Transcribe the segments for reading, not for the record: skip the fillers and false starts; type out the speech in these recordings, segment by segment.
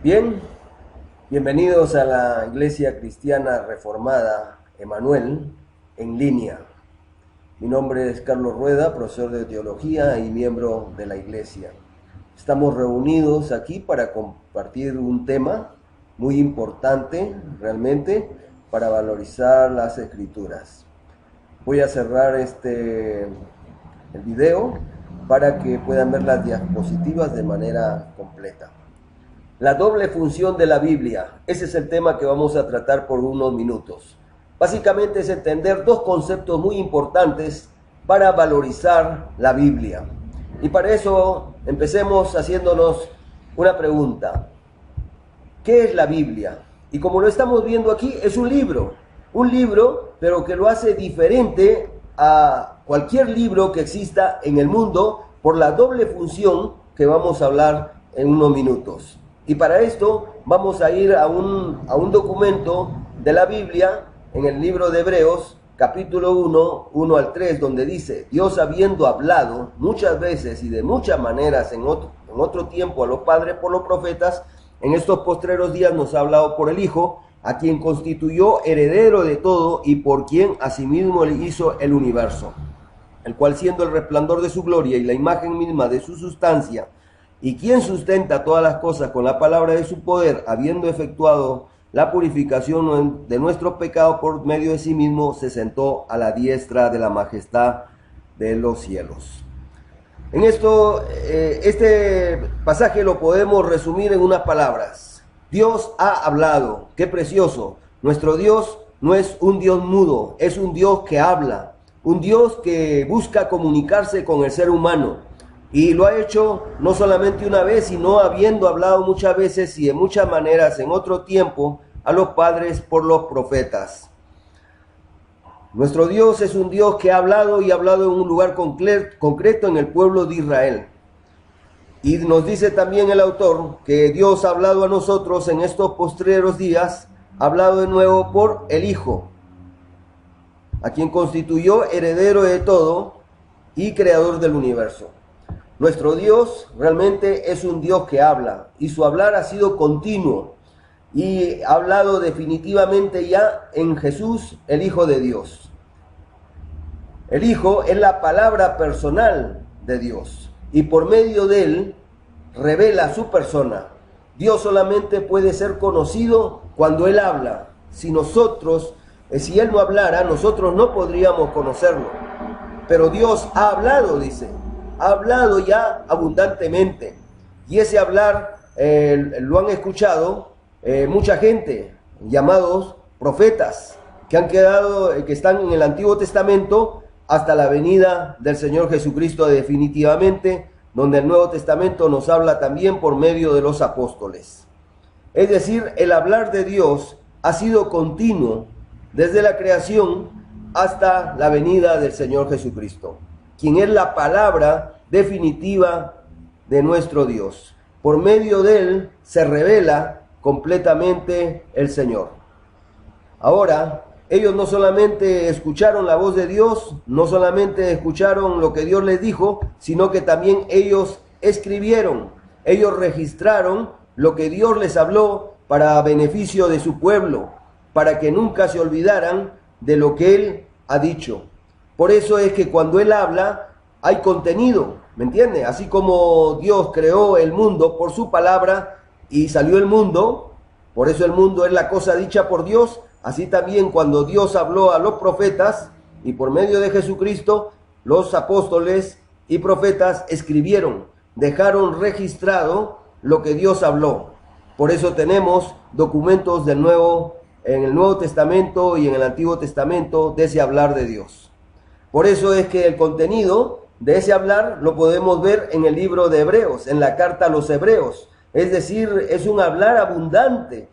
Bien, bienvenidos a la Iglesia Cristiana Reformada Emanuel en línea. Mi nombre es Carlos Rueda, profesor de Teología y miembro de la Iglesia. Estamos reunidos aquí para compartir un tema muy importante realmente para valorizar las Escrituras. Voy a cerrar el video para que puedan ver las diapositivas de manera completa. La doble función de la Biblia, ese es el tema que vamos a tratar por unos minutos. Básicamente es entender dos conceptos muy importantes para valorizar la Biblia. Y para eso empecemos haciéndonos una pregunta. ¿Qué es la Biblia? Y como lo estamos viendo aquí, es un libro, pero que lo hace diferente a cualquier libro que exista en el mundo por la doble función que vamos a hablar en unos minutos. Y para esto vamos a ir a un documento de la Biblia en el libro de Hebreos, capítulo 1 al 3, donde dice: Dios, habiendo hablado muchas veces y de muchas maneras en otro tiempo a los padres por los profetas, en estos postreros días nos ha hablado por el Hijo, a quien constituyó heredero de todo y por quien asimismo le hizo el universo, el cual, siendo el resplandor de su gloria y la imagen misma de su sustancia, y quien sustenta todas las cosas con la palabra de su poder, habiendo efectuado la purificación de nuestros pecados por medio de sí mismo, se sentó a la diestra de la majestad de los cielos. En esto, este pasaje lo podemos resumir en unas palabras. Dios ha hablado. ¡Qué precioso! Nuestro Dios no es un Dios mudo, es un Dios que habla, un Dios que busca comunicarse con el ser humano. Y lo ha hecho no solamente una vez, sino habiendo hablado muchas veces y de muchas maneras en otro tiempo a los padres por los profetas. Nuestro Dios es un Dios que ha hablado y ha hablado en un lugar concreto en el pueblo de Israel. Y nos dice también el autor que Dios ha hablado a nosotros en estos postreros días, ha hablado de nuevo por el Hijo, a quien constituyó heredero de todo y creador del universo. Nuestro Dios realmente es un Dios que habla, y su hablar ha sido continuo, y ha hablado definitivamente ya en Jesús, el Hijo de Dios. El Hijo es la palabra personal de Dios, y por medio de él revela su persona. Dios solamente puede ser conocido cuando él habla. Si él no hablara, nosotros no podríamos conocerlo. Pero Dios ha hablado, dice. Ha hablado ya abundantemente, y ese hablar lo han escuchado mucha gente, llamados profetas, que están en el Antiguo Testamento hasta la venida del Señor Jesucristo definitivamente, donde el Nuevo Testamento nos habla también por medio de los apóstoles. Es decir, el hablar de Dios ha sido continuo desde la creación hasta la venida del Señor Jesucristo, quien es la palabra definitiva de nuestro Dios. Por medio de él se revela completamente el Señor. Ahora, ellos no solamente escucharon la voz de Dios, no solamente escucharon lo que Dios les dijo, sino que también ellos escribieron, ellos registraron lo que Dios les habló para beneficio de su pueblo, para que nunca se olvidaran de lo que él ha dicho. Por eso es que cuando él habla, hay contenido, ¿me entiende? Así como Dios creó el mundo por su palabra y salió el mundo, por eso el mundo es la cosa dicha por Dios, así también cuando Dios habló a los profetas y por medio de Jesucristo, los apóstoles y profetas escribieron, dejaron registrado lo que Dios habló. Por eso tenemos documentos en el Nuevo Testamento y en el Antiguo Testamento de ese hablar de Dios. Por eso es que el contenido de ese hablar lo podemos ver en el libro de Hebreos, en la carta a los Hebreos. Es decir, es un hablar abundante.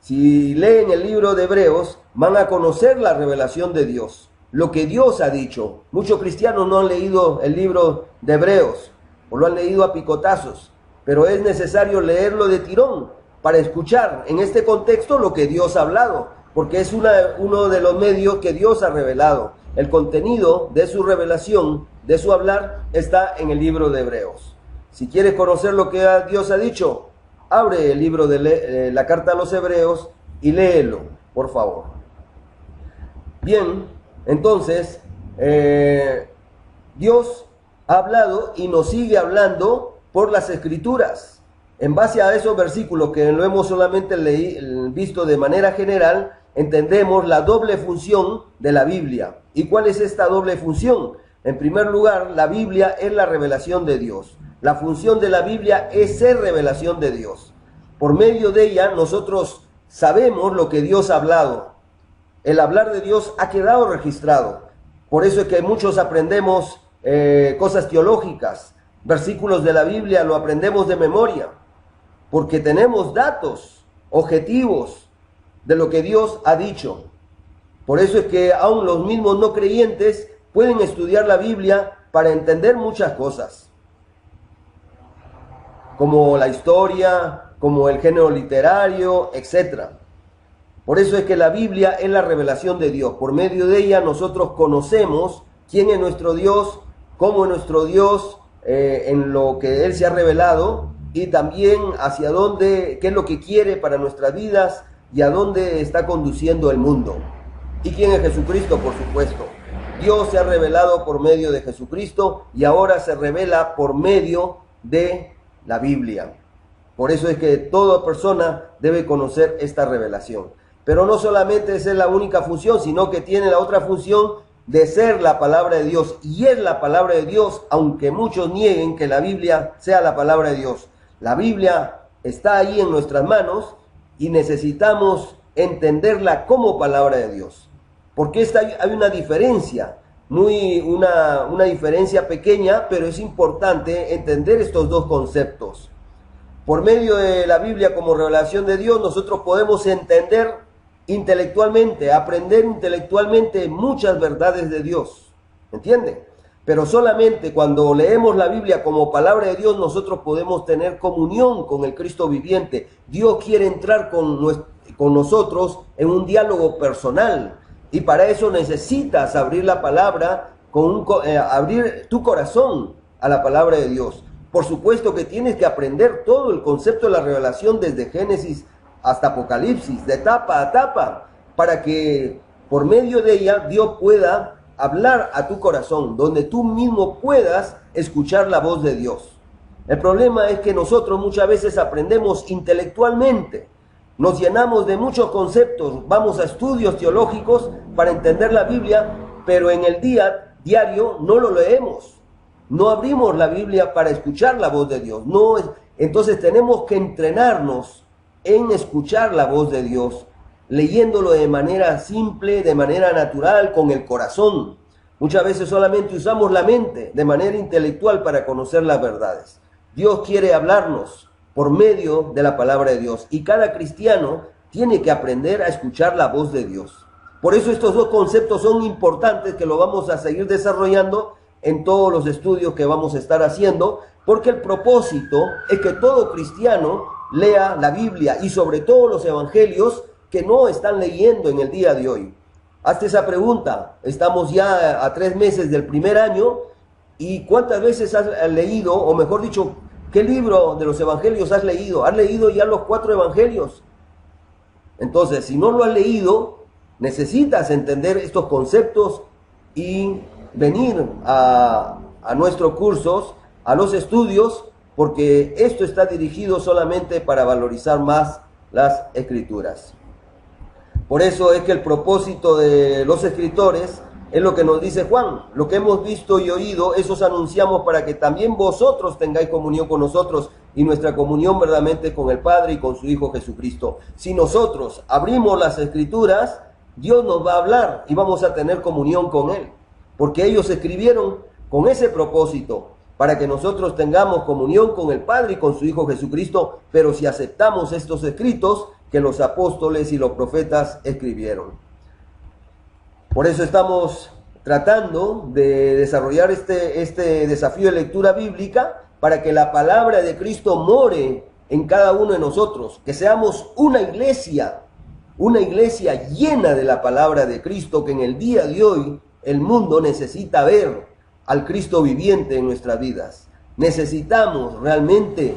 Si leen el libro de Hebreos, van a conocer la revelación de Dios, lo que Dios ha dicho. Muchos cristianos no han leído el libro de Hebreos, o lo han leído a picotazos, pero es necesario leerlo de tirón para escuchar en este contexto lo que Dios ha hablado, porque es uno de los medios que Dios ha revelado. El contenido de su revelación, de su hablar, está en el libro de Hebreos. Si quieres conocer lo que Dios ha dicho, Abre el libro de la carta a los Hebreos y léelo, por favor. Bien, entonces, Dios ha hablado y nos sigue hablando por las Escrituras. En base a esos versículos que lo hemos solamente visto de manera general, entendemos la doble función de la Biblia. ¿Y cuál es esta doble función? En primer lugar, la Biblia es la revelación de Dios. La función de la Biblia es ser revelación de Dios. Por medio de ella nosotros sabemos lo que Dios ha hablado. El hablar de Dios ha quedado registrado. Por eso es que muchos aprendemos cosas teológicas. Versículos de la Biblia lo aprendemos de memoria. Porque tenemos datos objetivos de lo que Dios ha dicho. Por eso es que aún los mismos no creyentes pueden estudiar la Biblia para entender muchas cosas, como la historia, como el género literario, etc. Por eso es que la Biblia es la revelación de Dios. Por medio de ella nosotros conocemos quién es nuestro Dios, cómo es nuestro Dios, en lo que Él se ha revelado, y también hacia dónde, qué es lo que quiere para nuestras vidas y a dónde está conduciendo el mundo. ¿Y quién es Jesucristo? Por supuesto. Dios se ha revelado por medio de Jesucristo y ahora se revela por medio de la Biblia. Por eso es que toda persona debe conocer esta revelación. Pero no solamente esa es la única función, sino que tiene la otra función de ser la palabra de Dios. Y es la palabra de Dios, aunque muchos nieguen que la Biblia sea la palabra de Dios. La Biblia está ahí en nuestras manos y necesitamos entenderla como palabra de Dios. Porque hay una diferencia, una diferencia pequeña, pero es importante entender estos dos conceptos. Por medio de la Biblia como revelación de Dios, nosotros podemos entender intelectualmente, aprender intelectualmente muchas verdades de Dios. ¿Entienden? Pero solamente cuando leemos la Biblia como palabra de Dios, nosotros podemos tener comunión con el Cristo viviente. Dios quiere entrar con nosotros en un diálogo personal. Y para eso necesitas abrir la palabra, abrir tu corazón a la palabra de Dios. Por supuesto que tienes que aprender todo el concepto de la revelación desde Génesis hasta Apocalipsis, de etapa a etapa, para que por medio de ella Dios pueda hablar a tu corazón, donde tú mismo puedas escuchar la voz de Dios. El problema es que nosotros muchas veces aprendemos intelectualmente, nos llenamos de muchos conceptos, vamos a estudios teológicos para entender la Biblia, pero en el diario no lo leemos. No abrimos la Biblia para escuchar la voz de Dios. Entonces tenemos que entrenarnos en escuchar la voz de Dios, leyéndolo de manera simple, de manera natural, con el corazón. Muchas veces solamente usamos la mente de manera intelectual para conocer las verdades. Dios quiere hablarnos por medio de la palabra de Dios y cada cristiano tiene que aprender a escuchar la voz de Dios. Por eso estos dos conceptos son importantes, que lo vamos a seguir desarrollando en todos los estudios que vamos a estar haciendo, porque el propósito es que todo cristiano lea la Biblia y sobre todo los evangelios que no están leyendo en el día de hoy. Hazte esa pregunta. Estamos ya a 3 meses del primer año y ¿cuántas veces has leído, o mejor dicho, qué libro de los evangelios has leído? ¿Has leído ya los 4 evangelios? Entonces, si no lo has leído, necesitas entender estos conceptos y venir a nuestros cursos, a los estudios, porque esto está dirigido solamente para valorizar más las escrituras. Por eso es que el propósito de los escritores es lo que nos dice Juan: lo que hemos visto y oído, eso os anunciamos para que también vosotros tengáis comunión con nosotros, y nuestra comunión verdaderamente con el Padre y con su Hijo Jesucristo. Si nosotros abrimos las escrituras, Dios nos va a hablar y vamos a tener comunión con Él, porque ellos escribieron con ese propósito, para que nosotros tengamos comunión con el Padre y con su Hijo Jesucristo. Pero si aceptamos estos escritos que los apóstoles y los profetas escribieron. Por eso estamos tratando de desarrollar este desafío de lectura bíblica, para que la palabra de Cristo more en cada uno de nosotros, que seamos una iglesia llena de la palabra de Cristo, que en el día de hoy el mundo necesita ver al Cristo viviente en nuestras vidas. Necesitamos realmente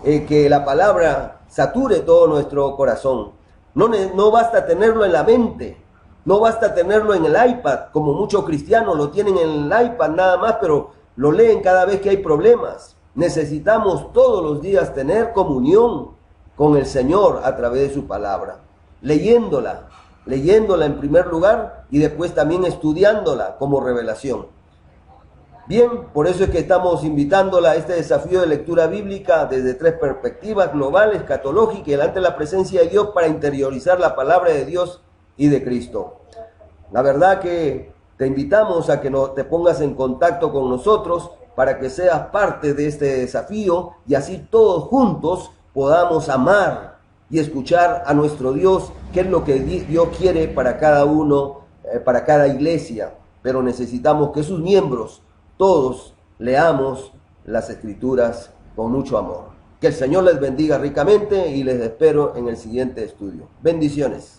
que la palabra sature todo nuestro corazón. No basta tenerlo en la mente, no basta tenerlo en el iPad, como muchos cristianos lo tienen en el iPad nada más, pero lo leen cada vez que hay problemas. Necesitamos todos los días tener comunión con el Señor a través de su palabra, leyéndola en primer lugar y después también estudiándola como revelación. Bien, por eso es que estamos invitándola a este desafío de lectura bíblica desde 3 perspectivas globales, escatológica y delante de la presencia de Dios para interiorizar la palabra de Dios y de Cristo. La verdad que te invitamos a que te pongas en contacto con nosotros para que seas parte de este desafío y así todos juntos podamos amar y escuchar a nuestro Dios, qué es lo que Dios quiere para cada uno, para cada iglesia. Pero necesitamos que sus miembros todos leamos las Escrituras con mucho amor. Que el Señor les bendiga ricamente y les espero en el siguiente estudio. Bendiciones.